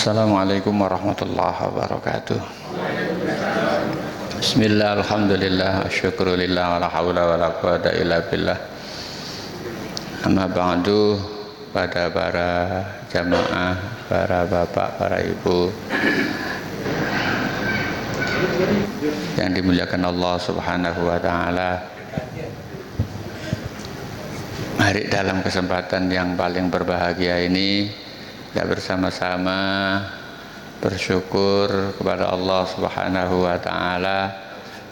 Assalamualaikum warahmatullahi wabarakatuh. Bismillah, alhamdulillah, asyukurulillah, wa la hawla wa la quwata illa billah. Amma ba'du, pada para jamaah, para bapak, para ibu yang dimuliakan Allah Subhanahu wa ta'ala. Mari dalam kesempatan yang paling berbahagia ini kita bersama-sama bersyukur kepada Allah Subhanahu wa ta'ala,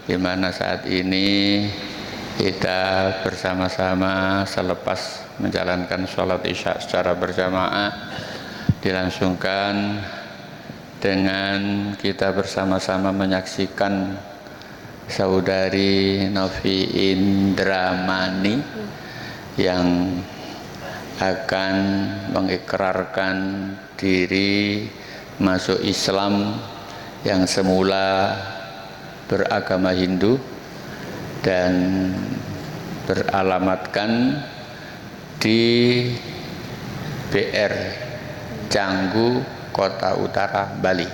di mana saat ini kita bersama-sama selepas menjalankan sholat isya secara berjamaah dilangsungkan dengan kita bersama-sama menyaksikan saudari Novi Indramani yang akan mengikrarkan diri masuk Islam, yang semula beragama Hindu dan beralamatkan di BR Canggu, Kota Utara, Bali.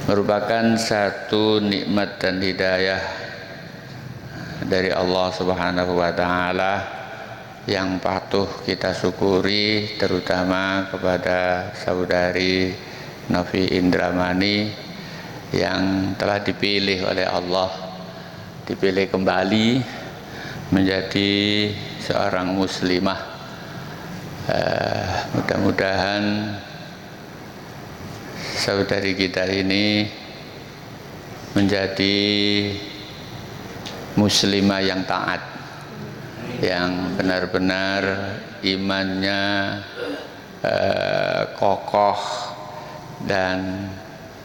Merupakan satu nikmat dan hidayah dari Allah Subhanahu wa ta'ala yang patut kita syukuri, terutama kepada saudari Novi Indramani yang telah dipilih oleh Allah, dipilih kembali menjadi seorang muslimah. Mudah-mudahan saudari kita ini menjadi muslimah yang taat, yang benar-benar imannya kokoh dan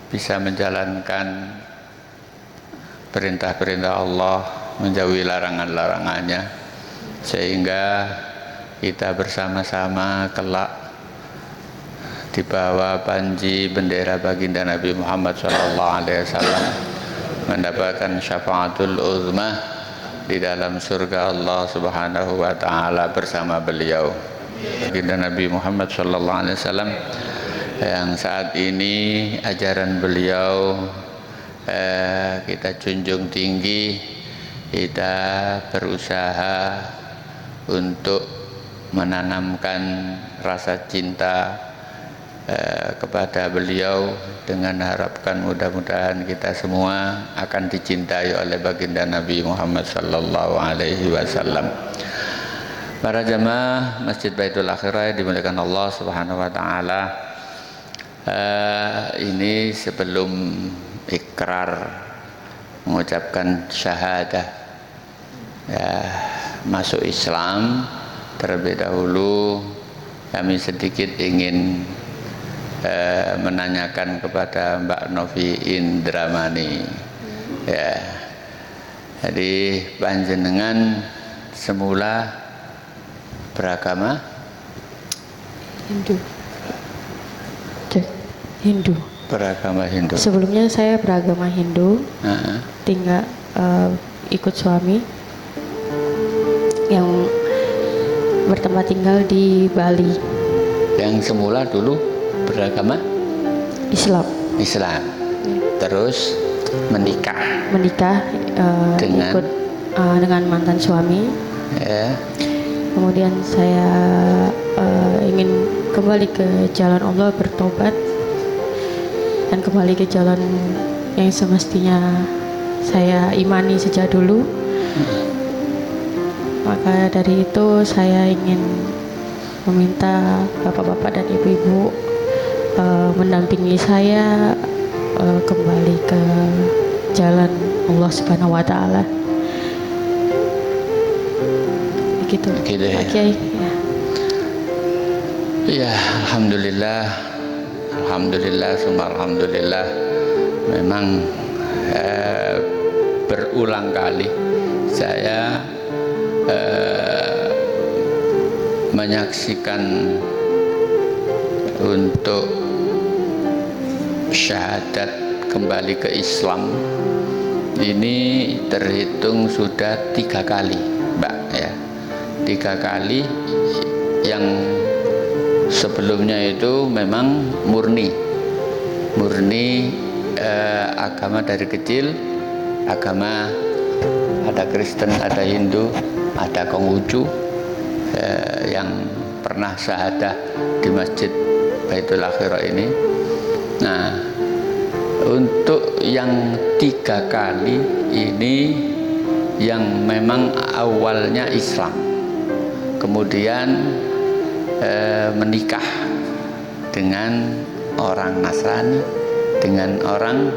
bisa menjalankan perintah-perintah Allah, menjauhi larangan-larangannya, sehingga kita bersama-sama kelak di bawah panji bendera baginda Nabi Muhammad SAW mendapatkan syafaatul uzmah di dalam surga Allah Subhanahu wa ta'ala bersama beliau. Baginda Nabi Muhammad SAW yang saat ini ajaran beliau kita junjung tinggi, kita berusaha untuk menanamkan rasa cinta kepada beliau, dengan harapkan mudah-mudahan kita semua akan dicintai oleh baginda Nabi Muhammad sallallahu alaihi wasallam. Para jamaah Masjid Baitul Akhirah dimuliakan Allah Subhanahu wa taala, ini sebelum ikrar mengucapkan syahadah masuk Islam, terlebih dahulu kami sedikit ingin menanyakan kepada Mbak Novi Indramani, ya. Jadi panjenengan semula beragama Hindu. Hindu. Beragama Hindu. Sebelumnya saya beragama Hindu, tinggal ikut suami yang bertempat tinggal di Bali. Yang semula dulu beragama Islam. Ya. Terus menikah dengan ikut dengan mantan suami. Ya. Kemudian saya ingin kembali ke jalan Allah, bertobat dan kembali ke jalan yang semestinya saya imani sejak dulu. Maka dari itu saya ingin meminta bapak-bapak dan ibu-ibu mendampingi saya kembali ke jalan Allah Subhanahu wa ta'ala. Begitu ya. Pak Kiai. Ya, alhamdulillah, summa alhamdulillah. Memang berulang kali saya menyaksikan untuk syahadat kembali ke Islam ini terhitung sudah 3 kali, Mbak, ya. 3 kali yang sebelumnya itu memang murni agama dari kecil, agama ada Kristen, ada Hindu, ada Konghucu yang pernah syahadah di Masjid Baitul Akhirah ini. Nah, untuk yang 3 kali ini yang memang awalnya Islam, kemudian menikah dengan orang Nasrani, dengan orang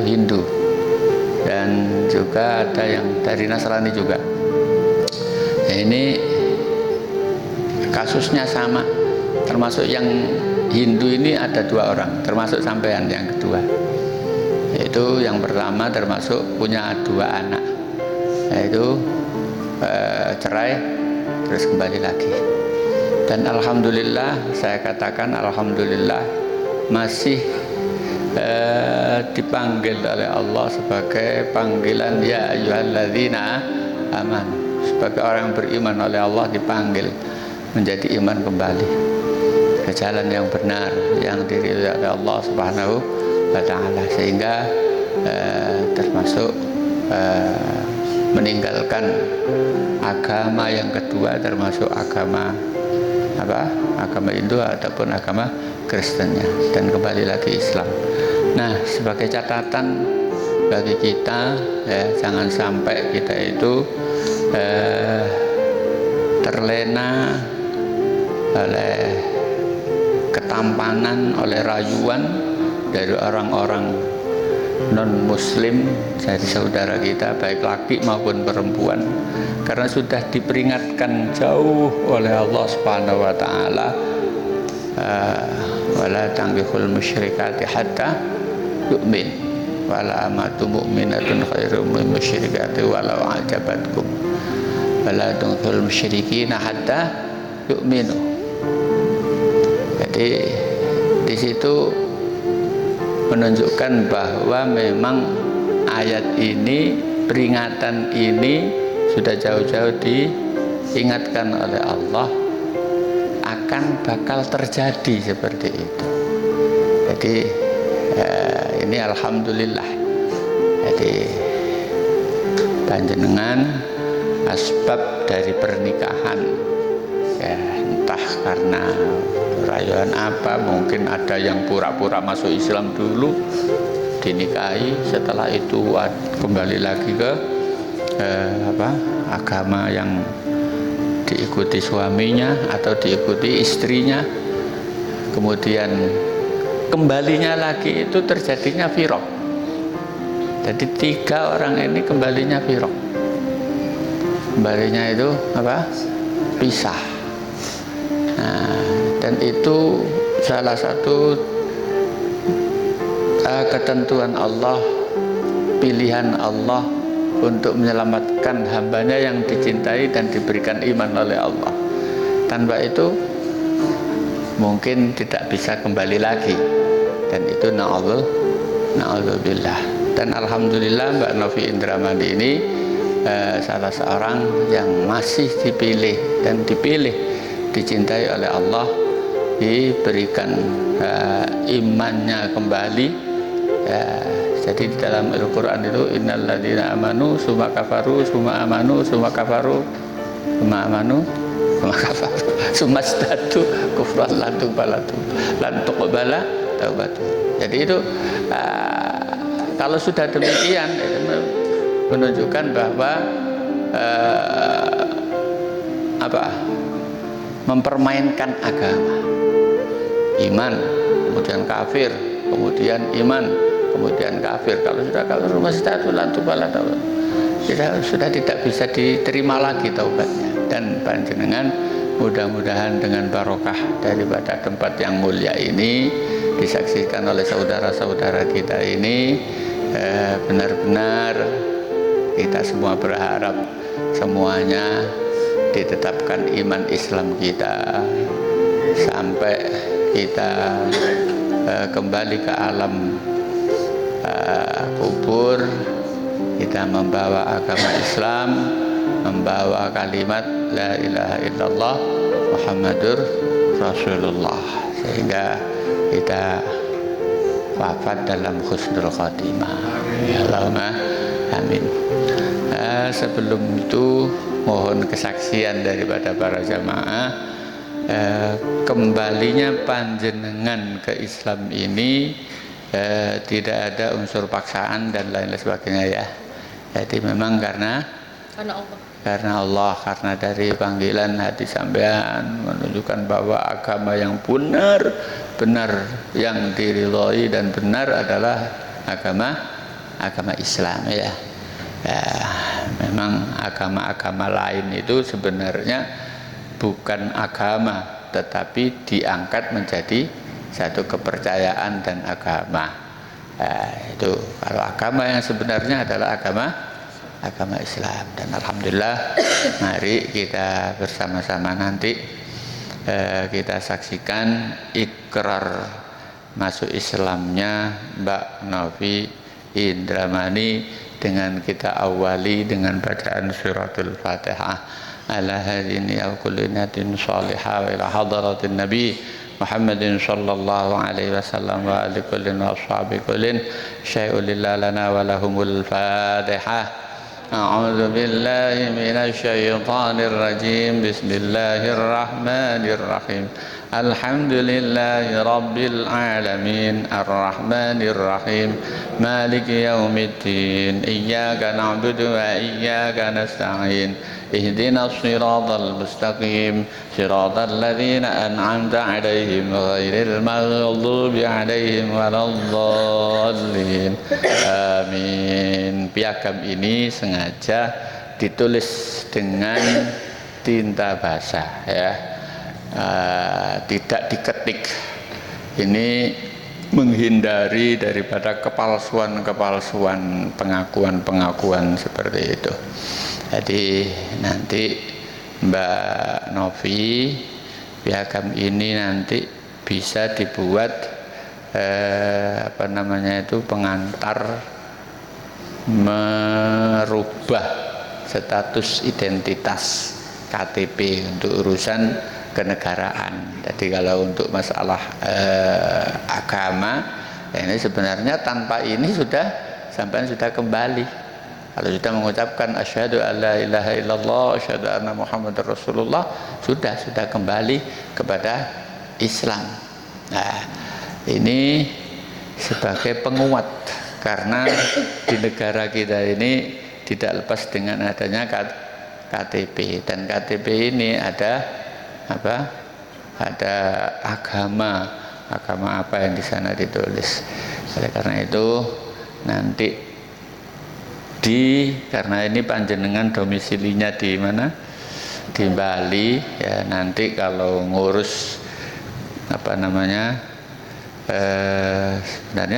Hindu, dan juga ada yang dari Nasrani juga. Nah, ini kasusnya sama, termasuk yang Hindu ini ada 2 orang, termasuk sampean yang kedua. Yaitu yang pertama termasuk punya 2 anak, yaitu cerai terus kembali lagi. Dan alhamdulillah, saya katakan alhamdulillah masih dipanggil oleh Allah sebagai panggilan ya ayyuhalladzina amanu, sebagai orang yang beriman oleh Allah dipanggil menjadi iman kembali ke jalan yang benar yang diridhoi oleh Allah Subhanahu wa taala, sehingga termasuk meninggalkan agama yang kedua, termasuk agama Hindu ataupun agama Kristennya, dan kembali lagi Islam. Nah, sebagai catatan bagi kita, ya, jangan sampai kita itu terlena oleh ketampanan, oleh rayuan dari orang-orang non-muslim, dari saudara kita baik laki maupun perempuan, karena sudah diperingatkan jauh oleh Allah Subhanahu wa taala, wala tanqihul musyrikati hatta yu'min wala amatu mu'minatun khairum min musyrikati walau ajabatkum wala tanqihul musyrikina hatta yu'minu. Jadi di situ menunjukkan bahwa memang ayat ini, peringatan ini sudah jauh-jauh diingatkan oleh Allah akan bakal terjadi seperti itu. Jadi ini alhamdulillah. Jadi panjenengan asbab dari pernikahan, ya, entah karena rayuan apa, mungkin ada yang pura-pura masuk Islam dulu, dinikahi, setelah itu kembali lagi ke agama yang diikuti suaminya atau diikuti istrinya, kemudian kembalinya lagi itu terjadinya firaq. Jadi 3 orang ini kembalinya firaq, kembalinya itu pisah. Nah, dan itu salah satu ketentuan Allah, pilihan Allah untuk menyelamatkan hambanya yang dicintai dan diberikan iman oleh Allah. Tanpa itu mungkin tidak bisa kembali lagi, dan itu na'udzubillah. Dan alhamdulillah Mbak Novi Indramani ini salah seorang yang masih dipilih dan dicintai oleh Allah, diberikan imannya kembali. Jadi di dalam Al-Quran itu innalladzina amanu summa kafaru summa amanu summa kafaru summa amanu summa kafaru summa statu kufran lan tuqbala taubatu. Jadi itu kalau sudah demikian, itu menunjukkan bahwa mempermainkan agama, iman kemudian kafir, kemudian iman kemudian kafir. Kalau sudah kafir sudah tidak bisa diterima lagi taubatnya. Dan panjenengan mudah-mudahan dengan barokah daripada tempat yang mulia ini disaksikan oleh saudara-saudara kita ini, benar-benar kita semua berharap semuanya ditetapkan iman Islam kita sampai kita kembali ke alam kubur, kita membawa agama Islam, membawa kalimat la ilaha illallah Muhammadur Rasulullah, sehingga kita wafat dalam husnul khotimah. Ya Allahumma amin. Sebelum itu mohon kesaksian daripada para jamaah, kembalinya panjenengan ke Islam ini tidak ada unsur paksaan dan lain sebagainya ya. Jadi memang karena Allah, karena dari panggilan hati sampean menunjukkan bahwa agama yang benar yang diridhoi dan benar adalah agama Islam ya. Memang agama-agama lain itu sebenarnya bukan agama, tetapi diangkat menjadi satu kepercayaan dan agama. Itu kalau agama yang sebenarnya adalah agama Islam. Dan alhamdulillah, mari kita bersama-sama nanti kita saksikan ikrar masuk Islamnya Mbak Novi Indramani dengan kita awali dengan bacaan suratul Fatihah. Ala hadini al-kullinatin salihah wa ila hadratin Nabi Muhammadin sallallahu alaihi wasallam wa ali kullin wa ashabi kullin syai'ul lana wa lahumul Fatihah. A'udzu billahi minasy syaithanir rajim. Bismillahirrahmanirrahim. Alhamdulillahi rabbil alamin arrahmanir rahim maliki yaumiddin iyyaka na'budu wa iyyaka nasta'in ihdinas siratal mustaqim siratal ladzina an'amta 'alaihim ghairil maghdubi 'alaihim waladdallin. Amin. Piagam ini sengaja ditulis dengan tinta basah ya. Tidak diketik. Ini menghindari daripada kepalsuan pengakuan seperti itu. Jadi nanti Mbak Novi, piagam ini nanti bisa dibuat pengantar merubah status identitas KTP untuk urusan kenegaraan. Jadi kalau untuk masalah agama, ini sebenarnya tanpa ini sampai sudah kembali. Kalau sudah mengucapkan asyhadu alla ilaha illallah asyhadu anna muhammadar rasulullah, sudah kembali kepada Islam. Nah, ini sebagai penguat, karena di negara kita ini tidak lepas dengan adanya KTP, dan KTP ini ada agama apa yang di sana ditulis. Oleh karena itu nanti karena ini panjenengan domisilinya di mana? Di Bali ya. Nanti kalau ngurus sebenarnya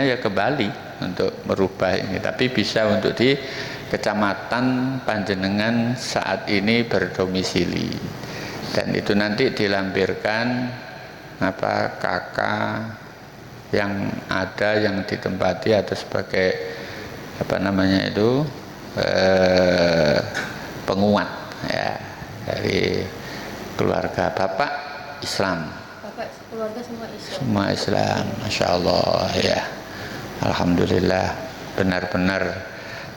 ya ke Bali untuk merubah ini, tapi bisa untuk di kecamatan panjenengan saat ini berdomisili. Dan itu nanti dilampirkan KK yang ada yang ditempati atau sebagai penguat ya dari keluarga Bapak Islam. Bapak keluarga Semua Islam, Masya Allah ya. Alhamdulillah, benar-benar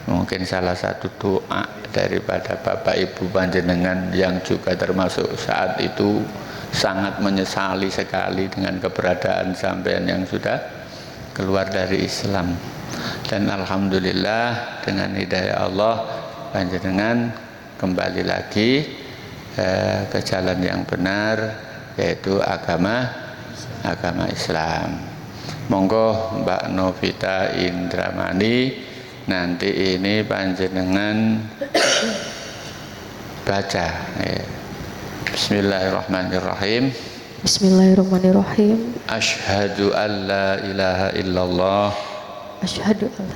mungkin salah satu doa daripada Bapak Ibu panjenengan yang juga termasuk saat itu sangat menyesali sekali dengan keberadaan sampean yang sudah keluar dari Islam. Dan alhamdulillah dengan hidayah Allah panjenengan kembali lagi ke jalan yang benar, yaitu agama Islam. Monggo Mbak Novita Indramani, nanti ini panjenengan baca ya. Bismillahirrahmanirrahim. Bismillahirrahmanirrahim. Asyhadu an la ilaha illallah. Asyhadu an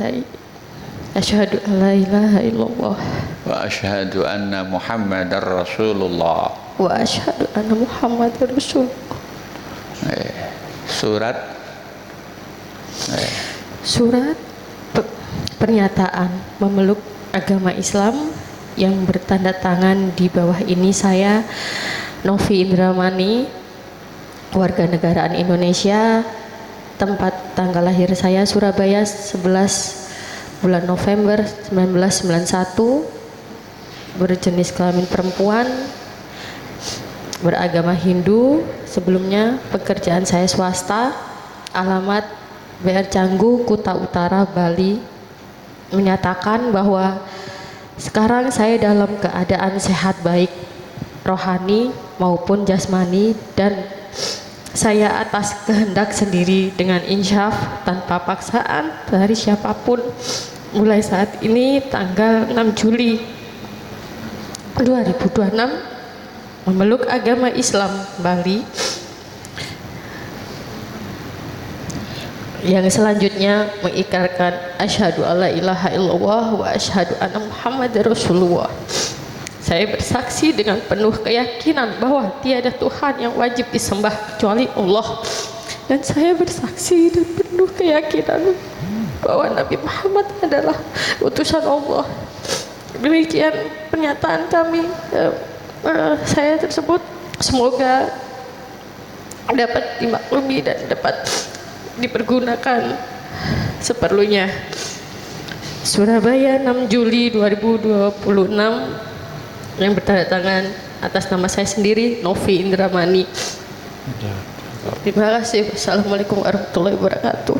la ilaha illallah. Wa asyhadu anna Muhammadar Rasulullah. Wa asyhadu anna Muhammadar Rasulullah. Surat pernyataan memeluk agama Islam yang bertanda tangan di bawah ini saya, Novi Indramani, warga negaraan Indonesia. Tempat tanggal lahir saya Surabaya 11 bulan November 1991. Berjenis kelamin perempuan, beragama Hindu. Sebelumnya pekerjaan saya swasta, alamat BR Canggu, Kuta Utara, Bali. Menyatakan bahwa sekarang saya dalam keadaan sehat baik rohani maupun jasmani, dan saya atas kehendak sendiri dengan insyaf tanpa paksaan dari siapapun mulai saat ini tanggal 6 Juli 2026 memeluk agama Islam Bali. Yang selanjutnya mengikrarkan asyhadu alla ilaha illallah wa asyhadu anna muhammadar rasulullah. Saya bersaksi dengan penuh keyakinan bahwa tiada Tuhan yang wajib disembah kecuali Allah. Dan saya bersaksi dan penuh keyakinan bahwa Nabi Muhammad adalah utusan Allah. Demikian pernyataan kami. Saya tersebut semoga dapat dimaklumi dan dapat dipergunakan seperlunya. Surabaya 6 Juli 2026 yang bertanda tangan atas nama saya sendiri, Novi Indramani. Terima kasih. Wassalamualaikum warahmatullahi wabarakatuh.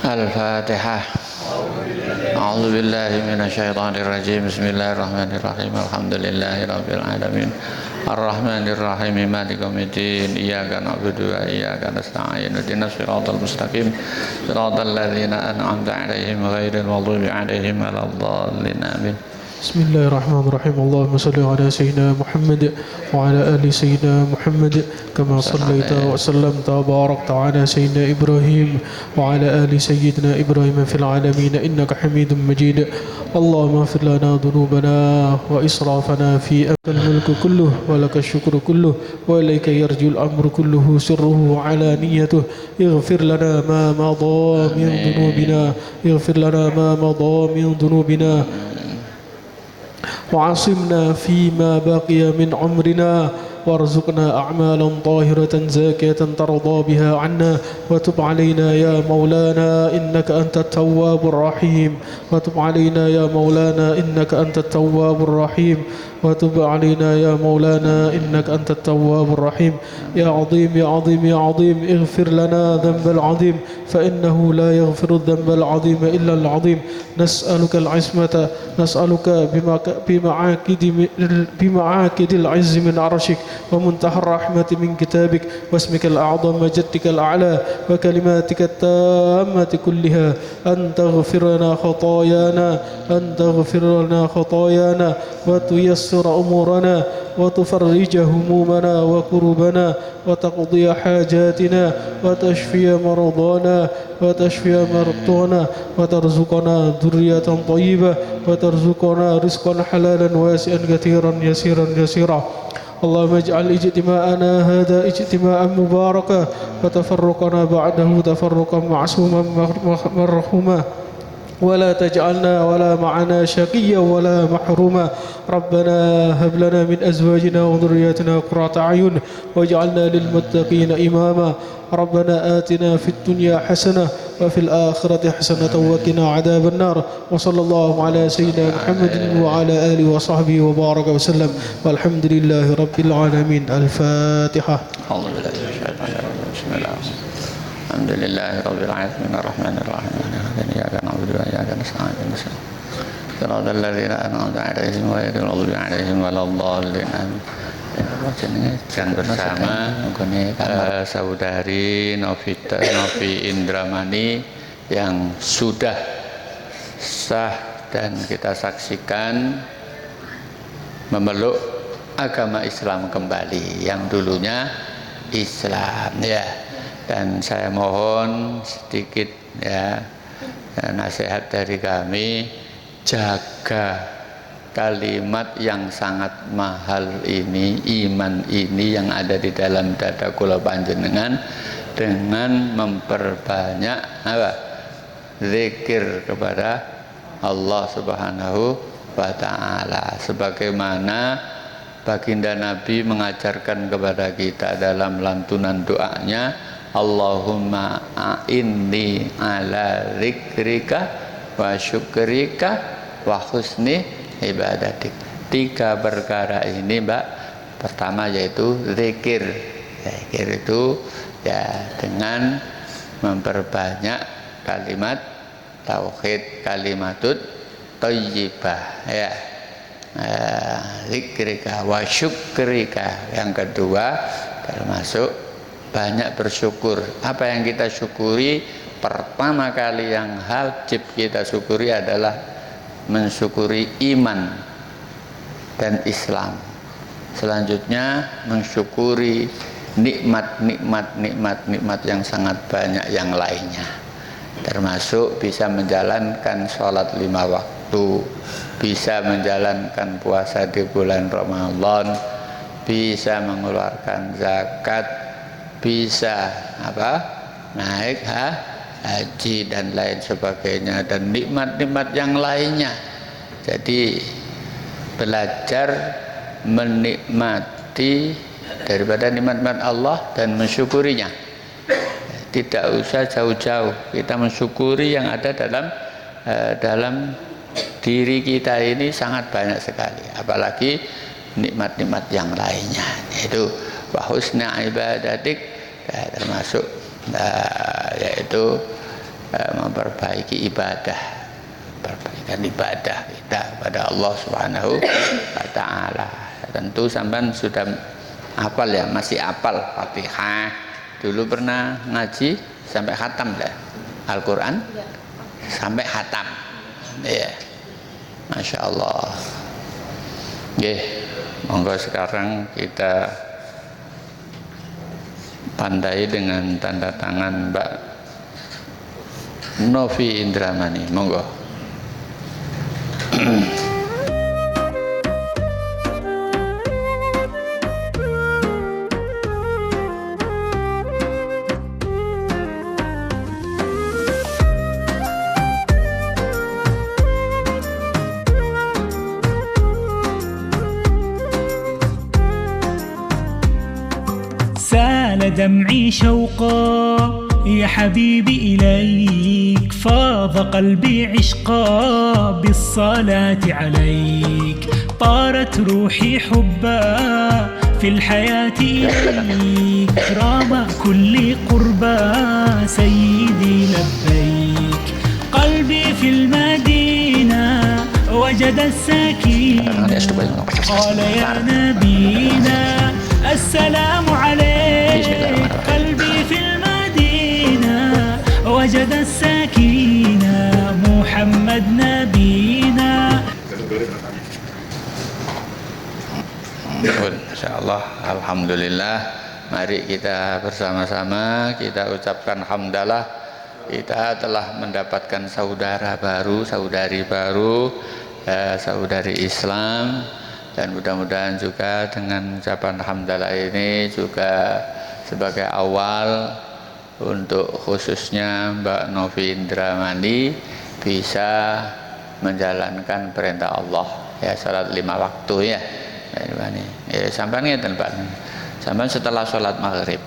Al-Fatihah. A'udzu billahi minasyaitonir rajim. Bismillahirrahmanirrahim. Alhamdulillahirabbil alamin. Ar-Rahmanir Rahim. Maliki yaumiddin. Iyyaka na'budu wa iyyaka nasta'in. Ihdinas siratal mustaqim. Siratal ladzina an'amta 'alaihim ghairil maghdubi 'alaihim waladdallin. Amin. Bismillahirrahmanirrahim. Allahumma salli ala sayyidina Muhammad wa ala ali sayyidina Muhammad kama sallaita wa sallamta wa barakta ala sayyidina Ibrahim wa ala ali sayyidina Ibrahim fil alamin innaka Hamidum Majid. Allahumma ighfir lana dhunubana wa israfana fi amril mulku kulluh wa lakash shukru kulluh wa ilayka yarji'ul amru kulluhu sirruhu wa alaniyatuh. Ighfir lana ma madha min dhunubina, ighfir lana ma madha min dhunubina وعصمنا فيما بقي من عمرنا وارزقنا أعمالا طاهرة زاكية ترضى بها عنا وتب علينا يا مولانا إنك أنت التواب الرحيم وتب علينا يا مولانا إنك أنت التواب الرحيم وتب علينا يا مولانا إنك أنت التواب الرحيم. يا عظيم يا عظيم يا عظيم اغفر لنا ذنب العظيم فإنه لا يغفر الذنب العظيم إلا العظيم. نسألك العصمة، نسألك بمعاكد العز من عرشك ومنتهى الرحمة من كتابك واسمك الأعظم وجدك الأعلى وكلماتك التامة كلها أن تغفر لنا خطايانا، أن تغفر لنا خطايانا وتيسر أمورنا وتفرج همومنا وكربنا وتقضي حاجاتنا وتشفي مرضانا وتشفي مرضانا وترزقنا ذرية طيبة وترزقنا رزقا حلالا واسعا كثيرا يسيرا يسيرا. اللهم اجعل اجتماعنا هذا اجتماعا مباركا وتفرقنا بعده تفرقا معصوما مرحوما ولا تجعلنا ولا معنا شقيا ولا محروما. ربنا هب لنا من أزواجنا وذرياتنا قرة أعين واجعلنا للمتقين إماما. ربنا آتنا في الدنيا حسنة وفي الآخرة حسنة وقنا عذاب النار. وصلى الله على سيدنا محمد وعلى آله وصحبه وبارك وسلم والحمد لله رب العالمين. الفاتحة. بسم الله الحمد لله رب العالمين الرحمن الرحيم إياك نعبد وإياك نستعين صراط الذين أنعمت عليهم غير المغضوب عليهم ولا الضالين. Amin. Dan bersama saudari Novi Indramani yang sudah sah dan kita saksikan memeluk agama Islam kembali, yang dulunya Islam ya. Dan saya mohon sedikit ya nasihat dari kami, jaga kalimat yang sangat mahal ini, iman ini yang ada di dalam dada kula panjenengan, dengan memperbanyak apa? Zikir kepada Allah Subhanahu wa taala, sebagaimana baginda Nabi mengajarkan kepada kita dalam lantunan doanya, Allahumma a'inni ala zikrika wa syukrika wa husni ibadatik. 3 perkara ini Mbak. Pertama yaitu zikir. Zikir itu ya dengan memperbanyak kalimat tauhid, kalimatut thayyibah ya. Zikrika wa syukrika. Yang kedua termasuk banyak bersyukur. Apa yang kita syukuri? Pertama kali yang wajib kita syukuri adalah mensyukuri iman dan Islam. Selanjutnya mensyukuri nikmat yang sangat banyak yang lainnya, termasuk bisa menjalankan sholat 5 waktu, bisa menjalankan puasa di bulan Ramadan, bisa mengeluarkan zakat, bisa naik haji dan lain sebagainya, dan nikmat-nikmat yang lainnya. Jadi belajar menikmati daripada nikmat-nikmat Allah dan mensyukurinya. Tidak usah jauh-jauh, kita mensyukuri yang ada dalam diri kita ini sangat banyak sekali, apalagi nikmat-nikmat yang lainnya. Itu wa husna ibadatik, termasuk yaitu memperbaiki ibadah, perbaikan ibadah kita kepada Allah Subhanahu wa taala. Tentu sampean sudah hafal ya, masih hafal Fatihah. Dulu pernah ngaji sampai khatam lah Al-Qur'an? Sampai khatam. Ya. Masya Allah. Monggo sekarang kita pandai dengan tanda tangan Mbak Novi Indramani. Monggo. دمعي شوقا يا حبيبي إليك، فاض قلبي عشقا بالصلاة عليك، طارت روحي حبا في الحياة إليك، رام كل قربا سيدي لبيك، قلبي في المدينة وجد السكينة، قال يا نبينا السلام عليك، قلبي في المدينة وجد السكينة، محمد نبينا. Insyaallah, alhamdulillah. Mari kita bersama-sama kita ucapkan hamdalah. Kita telah mendapatkan saudara baru, saudari baru, saudari Islam. Dan mudah-mudahan juga dengan ucapan hamdalah ini juga sebagai awal untuk khususnya Mbak Novi Indramani bisa menjalankan perintah Allah ya, salat 5 waktu ya. Sampai ngeten Pak. Sampai setelah sholat maghrib,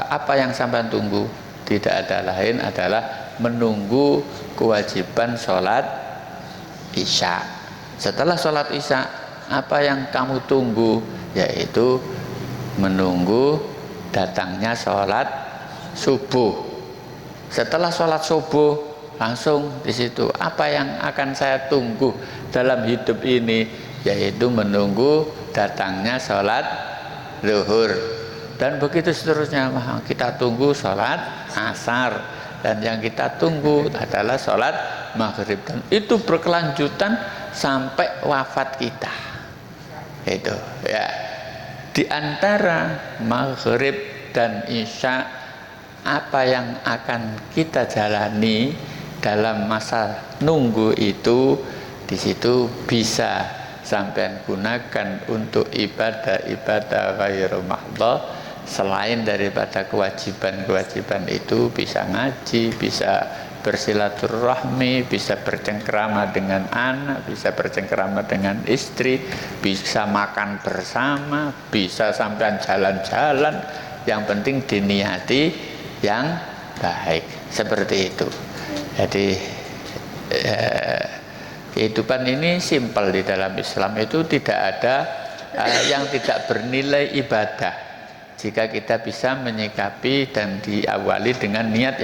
apa yang sampai tunggu? Tidak ada lain adalah menunggu kewajiban sholat isya. Setelah sholat isya, apa yang kamu tunggu? Yaitu menunggu datangnya sholat subuh. Setelah sholat subuh, langsung di situ apa yang akan saya tunggu dalam hidup ini? Yaitu menunggu datangnya sholat zuhur. Dan begitu seterusnya, kita tunggu sholat asar, dan yang kita tunggu adalah sholat maghrib, dan itu berkelanjutan sampai wafat kita. Itu ya, di antara maghrib dan isya, apa yang akan kita jalani dalam masa nunggu itu, di situ bisa sampai gunakan untuk ibadah-ibadah ghairu mahdhah. Selain daripada kewajiban-kewajiban itu, bisa ngaji, bisa bersilaturahmi, bisa bercengkrama dengan anak, bisa bercengkrama dengan istri, bisa makan bersama, bisa sampai jalan-jalan. Yang penting diniati yang baik, seperti itu. Jadi kehidupan ini simpel. Di dalam Islam itu tidak ada yang tidak bernilai ibadah jika kita bisa menyikapi dan diawali dengan niat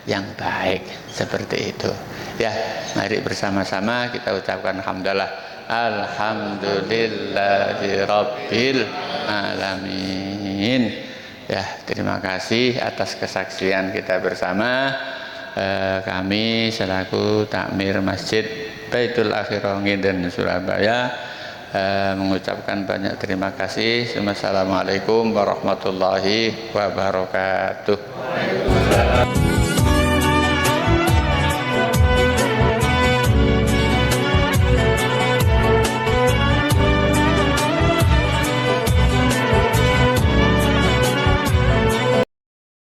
yang baik, seperti itu. Ya, mari bersama-sama kita ucapkan hamdalah. Alhamdulillahirabbil alamin. Ya, terima kasih atas kesaksian kita bersama. Kami selaku takmir Masjid Baitul Akhirah Nginden Surabaya mengucapkan banyak terima kasih. Wassalamualaikum warahmatullahi wabarakatuh.